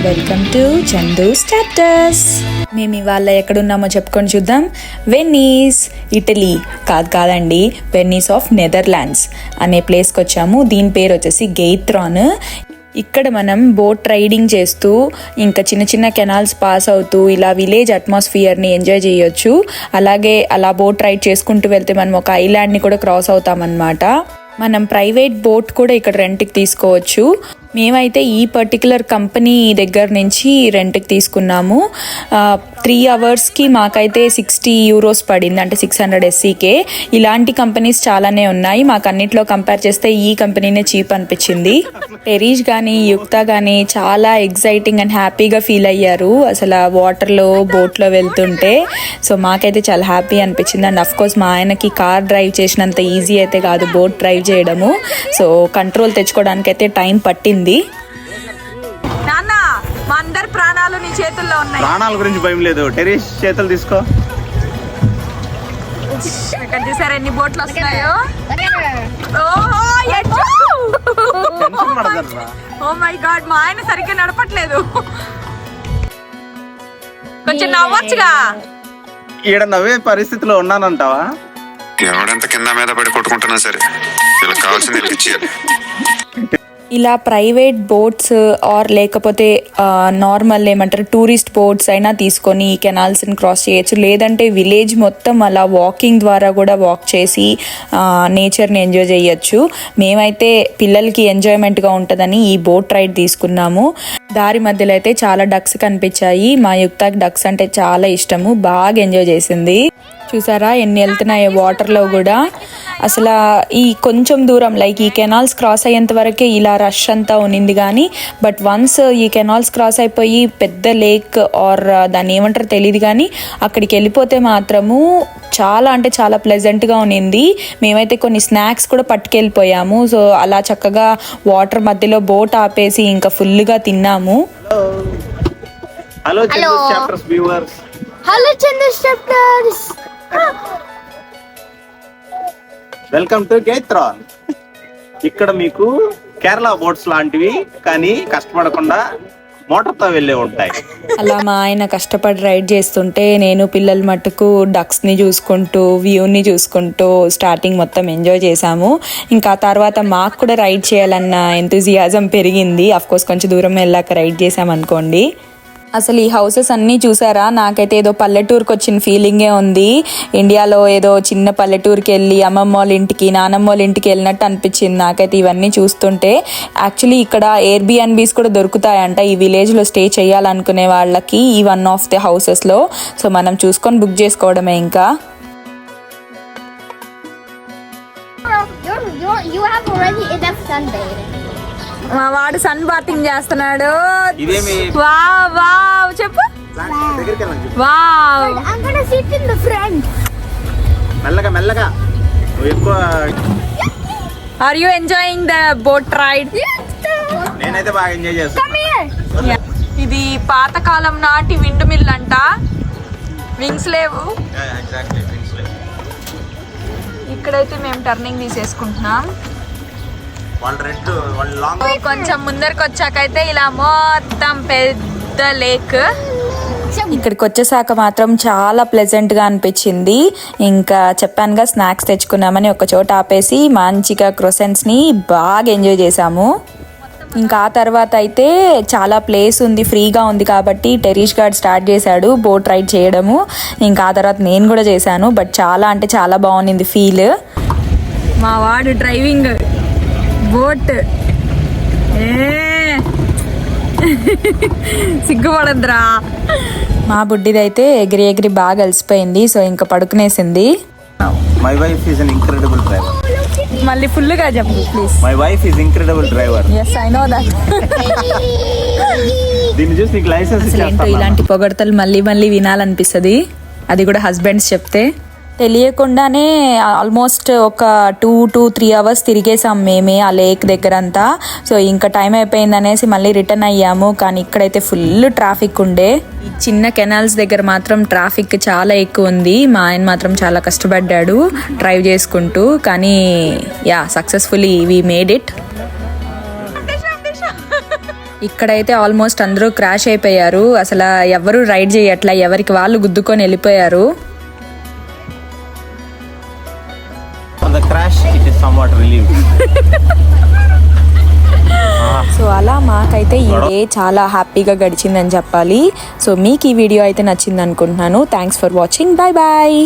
Welcome to Chandu status. మేము ఇవాళ ఎక్కడున్నామో చెప్పుకొని చూద్దాం. వెన్నీస్, ఇటలీ కాదండి, వెన్నీస్ ఆఫ్ నెదర్లాండ్స్ అనే ప్లేస్కి వచ్చాము. దీని పేరు వచ్చేసి గెయిత్రాన్. ఇక్కడ మనం బోట్ రైడింగ్ చేస్తూ ఇంకా చిన్న చిన్న కెనాల్స్ పాస్ అవుతూ ఇలా విలేజ్ అట్మాస్ఫియర్ని ఎంజాయ్ చేయొచ్చు. అలాగే అలా బోట్ రైడ్ చేసుకుంటూ వెళ్తే మనం ఒక ఐలాండ్ని కూడా క్రాస్ అవుతామన్నమాట. మనం ప్రైవేట్ బోట్ కూడా ఇక్కడ రెంట్కి తీసుకోవచ్చు. మేమైతే ఈ పర్టికులర్ కంపెనీ దగ్గర నుంచి రెంట్కి తీసుకున్నాము. 3 అవర్స్కి మాకైతే 60 యూరోస్ పడింది, అంటే 600 SEK. ఇలాంటి కంపెనీస్ చాలానే ఉన్నాయి. మాకు అన్నిట్లో కంపేర్ చేస్తే ఈ కంపెనీనే చీప్ అనిపించింది. టెరీష్ కానీ యుక్త కానీ చాలా ఎగ్జైటింగ్ అండ్ హ్యాపీగా ఫీల్ అయ్యారు అసలు వాటర్లో బోట్లో వెళ్తుంటే. సో మాకైతే చాలా హ్యాపీ అనిపించింది. అండ్ అఫ్ కోర్స్ మా ఆయనకి కార్ డ్రైవ్ చేసినంత ఈజీ అయితే కాదు బోట్ డ్రైవ్ చేయడము. సో కంట్రోల్ తెచ్చుకోవడానికి అయితే టైం పట్టింది. నాన్న, మా అందరి ప్రాణాలు నీ చేతుల్లో ఉన్నాయి. ప్రాణాల గురించి భయం లేదు, టెరీష్ చేతులు తీసుకో. ఇక్కడ చూసారా ఎన్ని బోట్లు వస్తున్నాయో. ఓ మై గాడ్, మా ఆయన సరిగ్గా నడపట్లేదు. కొంచెం నవ్వొచ్చుగా. ఈడ నవ్వే పరిస్థితిలో ఉన్నానంటావా? ఎవడెంత కింద మీద పడి కొట్టుకుంటున్నా సరే వీళ్ళకి కావాల్సింది వీళ్ళకి ఇచ్చేయాలి. ఇలా ప్రైవేట్ బోట్స్ ఆర్ లేకపోతే నార్మల్ ఏమంటారు టూరిస్ట్ బోట్స్ అయినా తీసుకొని ఈ కెనాల్స్ని క్రాస్ చేయొచ్చు. లేదంటే విలేజ్ మొత్తం అలా వాకింగ్ ద్వారా కూడా వాక్ చేసి నేచర్ని ఎంజాయ్ చేయొచ్చు. మేమైతే పిల్లలకి ఎంజాయ్మెంట్గా ఉంటుందని ఈ బోట్ రైడ్ తీసుకున్నాము. దారి మధ్యలో అయితే చాలా డక్స్ కనిపించాయి. మా యుక్తకి డక్స్ అంటే చాలా ఇష్టము, బాగా ఎంజాయ్ చేసింది. చూసారా ఎన్ని వెళ్తున్నాయో వాటర్లో కూడా. అసలు ఈ కొంచెం దూరం లైక్ ఈ కెనాల్స్ క్రాస్ అయ్యేంత వరకే ఇలా రష్ అంతా ఉన్నింది. కానీ బట్ వన్స్ ఈ కెనాల్స్ క్రాస్ అయిపోయి పెద్ద లేక్ ఆర్ దాన్ని ఏమంటారో తెలియదు కానీ అక్కడికి వెళ్ళిపోతే మాత్రము చాలా అంటే చాలా ప్లెజెంట్గా ఉన్నింది. మేమైతే కొన్ని స్నాక్స్ కూడా పట్టుకెళ్ళిపోయాము. సో అలా చక్కగా వాటర్ మధ్యలో బోట్ ఆపేసి ఇంకా ఫుల్గా తిన్నాము. Hello chapters viewers. Hello Chandu chapters. Welcome to గెయిత్రాన్. ఇక్కడ మీకు కేరళ బోట్స్ లాంటివి కానీ కష్టపడకుండా మోటార్తో వెళ్ళే ఉంటాయి. అలా మా ఆయన కష్టపడి రైడ్ చేస్తుంటే నేను పిల్లల మట్టుకు డక్స్ని చూసుకుంటూ వ్యూని చూసుకుంటూ స్టార్టింగ్ మొత్తం ఎంజాయ్ చేసాము. ఇంకా తర్వాత మాకు కూడా రైడ్ చేయాలన్న ఎంతూజియాజం పెరిగింది. అఫ్కోర్స్ కొంచెం దూరం వెళ్ళాక రైడ్ చేసామనుకోండి. అసలు ఈ హౌసెస్ అన్నీ చూసారా, నాకైతే ఏదో పల్లెటూరుకి వచ్చిన ఫీలింగే ఉంది. ఇండియాలో ఏదో చిన్న పల్లెటూరుకి వెళ్ళి అమ్మమ్మ వాళ్ళ ఇంటికి నానమ్మ వాళ్ళ ఇంటికి వెళ్ళినట్టు అనిపించింది నాకైతే ఇవన్నీ చూస్తుంటే. యాక్చువల్లీ ఇక్కడ ఎయిర్బిఎన్బీస్ కూడా దొరుకుతాయంట ఈ విలేజ్లో స్టే చేయాలనుకునే వాళ్ళకి, ఈ వన్ ఆఫ్ ది హౌసెస్లో. సో మనం చూసుకొని బుక్ చేసుకోవడమే ఇంకా. మా వాడు సన్ బాతింగ్ చేస్తున్నాడు. వావ్ వావ్ చెప్పు. వావ్. మెల్లగా మెల్లగా ఎక్కువ. Are you enjoying the boat ride? నేనైతే బాగా ఎంజాయ్ చేస్తాను. ఇది పాతకాలం నాటి విండ్ మిల్ అంట. వింగ్స్ లేవు. ఇక్కడైతే మేము టర్నింగ్ తీసేసుకుంటున్నాం. కొంచెం ముందరికి వచ్చాకైతే ఇలా మొత్తం పెద్ద లేక్. ఇక్కడికి వచ్చేసాక మాత్రం చాలా ప్లెజెంట్గా అనిపించింది. ఇంకా చెప్పానుగా స్నాక్స్ తెచ్చుకున్నామని ఒక చోట ఆపేసి మంచిగా క్రొసెంట్స్ని బాగా ఎంజాయ్ చేసాము. ఇంకా ఆ తర్వాత అయితే చాలా ప్లేస్ ఉంది, ఫ్రీగా ఉంది కాబట్టి టెరీష్ గార్డ్ స్టార్ట్ చేశాడు బోట్ రైడ్ చేయడము. ఇంకా ఆ తర్వాత నేను కూడా చేశాను. బట్ చాలా అంటే చాలా బాగుంది ఫీల్. మా వాడు డ్రైవింగ్ బోట్ సిగ్గుపడద్రా. మా బుడ్డిదైతే ఎగిరి ఎగిరి బాగా అలసిపోయింది. సో ఇంకా పడుకునేసింది. My wife is an incredible driver. మళ్ళీ ఫుల్గా చెప్పు please. My wife is incredible driver. yes I know that. దీన్ని చూసి నీకు లైసెన్స్ ఇచ్చేస్తాను. ఇలాంటి పొగడతలు మళ్ళీ మళ్ళీ వినాలనిపిస్తుంది, అది కూడా హస్బెండ్స్ చెప్తే. తెలియకుండానే ఆల్మోస్ట్ ఒక 2 to 3 అవర్స్ తిరిగేసాం మేమే ఆ లేక్ దగ్గర అంతా. సో ఇంకా టైం అయిపోయింది అనేసి మళ్ళీ రిటర్న్ అయ్యాము. కానీ ఇక్కడైతే ఫుల్ ట్రాఫిక్ ఉండే. ఈ చిన్న కెనాల్స్ దగ్గర మాత్రం ట్రాఫిక్ చాలా ఎక్కువ ఉంది. మా ఆయన మాత్రం చాలా కష్టపడ్డాడు డ్రైవ్ చేసుకుంటూ. కానీ yeah, successfully we made it. ఇక్కడైతే ఆల్మోస్ట్ అందరూ క్రాష్ అయిపోయారు. అసలు ఎవరు రైడ్ చేయట్లా, ఎవరికి వాళ్ళు గుద్దుకొని వెళ్ళిపోయారు. On the crash, it is somewhat relieved. So అలా మాకైతే ఈ డే చాలా హ్యాపీగా గడిచిందని చెప్పాలి. సో మీకు ఈ వీడియో అయితే నచ్చింది అనుకుంటున్నాను. Thanks for watching. Bye bye.